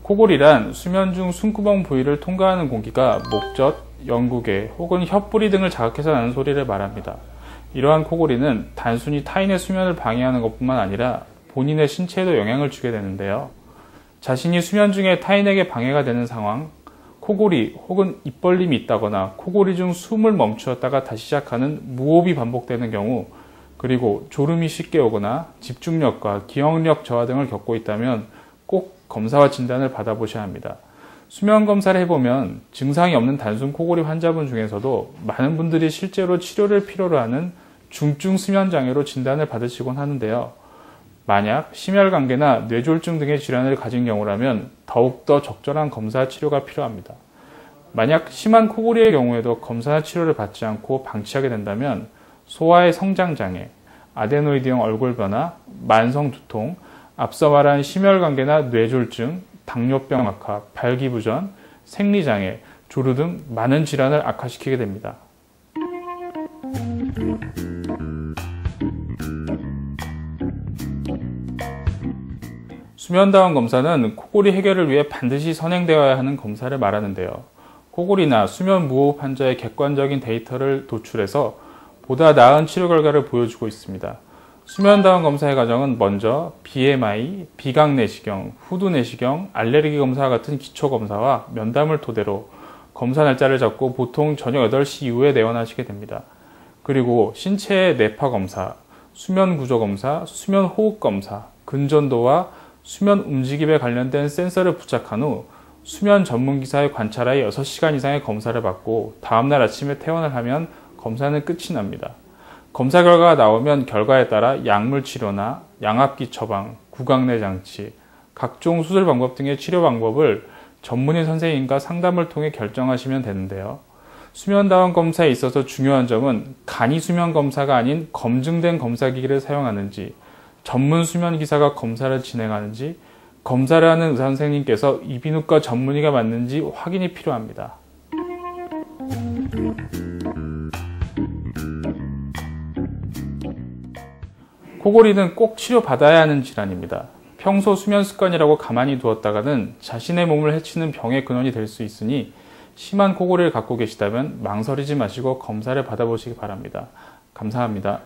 코골이란 수면 중 숨구멍 부위를 통과하는 공기가 목젖, 영구개 혹은 혓부리 등을 자극해서 나는 소리를 말합니다. 이러한 코골이는 단순히 타인의 수면을 방해하는 것뿐만 아니라 본인의 신체에도 영향을 주게 되는데요. 자신이 수면 중에 타인에게 방해가 되는 상황, 코골이 혹은 입벌림이 있다거나 코골이 중 숨을 멈추었다가 다시 시작하는 무호흡이 반복되는 경우, 그리고 졸음이 쉽게 오거나 집중력과 기억력 저하 등을 겪고 있다면 꼭 검사와 진단을 받아보셔야 합니다. 수면 검사를 해보면 증상이 없는 단순 코골이 환자분 중에서도 많은 분들이 실제로 치료를 필요로 하는 중증 수면 장애로 진단을 받으시곤 하는데요. 만약 심혈관계나 뇌졸중 등의 질환을 가진 경우라면 더욱더 적절한 검사 치료가 필요합니다. 만약 심한 코골이의 경우에도 검사나 치료를 받지 않고 방치하게 된다면 소아의 성장장애, 아데노이드형 얼굴 변화, 만성 두통, 앞서 말한 심혈관계나 뇌졸중, 당뇨병 악화, 발기부전, 생리장애, 조루 등 많은 질환을 악화시키게 됩니다. 수면다원 검사는 코골이 해결을 위해 반드시 선행되어야 하는 검사를 말하는데요. 코골이나 수면 무호흡 환자의 객관적인 데이터를 도출해서 보다 나은 치료 결과를 보여주고 있습니다. 수면다원 검사의 과정은 먼저 BMI, 비강내시경, 후두내시경, 알레르기 검사와 같은 기초검사와 면담을 토대로 검사 날짜를 잡고 보통 저녁 8시 이후에 내원하시게 됩니다. 그리고 신체의 뇌파 검사, 수면 구조 검사, 수면 호흡 검사, 근전도와 수면 움직임에 관련된 센서를 부착한 후 수면 전문기사의 관찰하에 6시간 이상의 검사를 받고 다음날 아침에 퇴원을 하면 검사는 끝이 납니다. 검사 결과가 나오면 결과에 따라 약물 치료나 양압기 처방, 구강내 장치, 각종 수술 방법 등의 치료 방법을 전문의 선생님과 상담을 통해 결정하시면 되는데요. 수면다원 검사에 있어서 중요한 점은 간이 수면 검사가 아닌 검증된 검사기기를 사용하는지, 전문 수면 기사가 검사를 진행하는지, 검사를 하는 의사 선생님께서 이비인후과 전문의가 맞는지 확인이 필요합니다. 코골이는 꼭 치료받아야 하는 질환입니다. 평소 수면 습관이라고 가만히 두었다가는 자신의 몸을 해치는 병의 근원이 될 수 있으니 심한 코골이를 갖고 계시다면 망설이지 마시고 검사를 받아보시기 바랍니다. 감사합니다.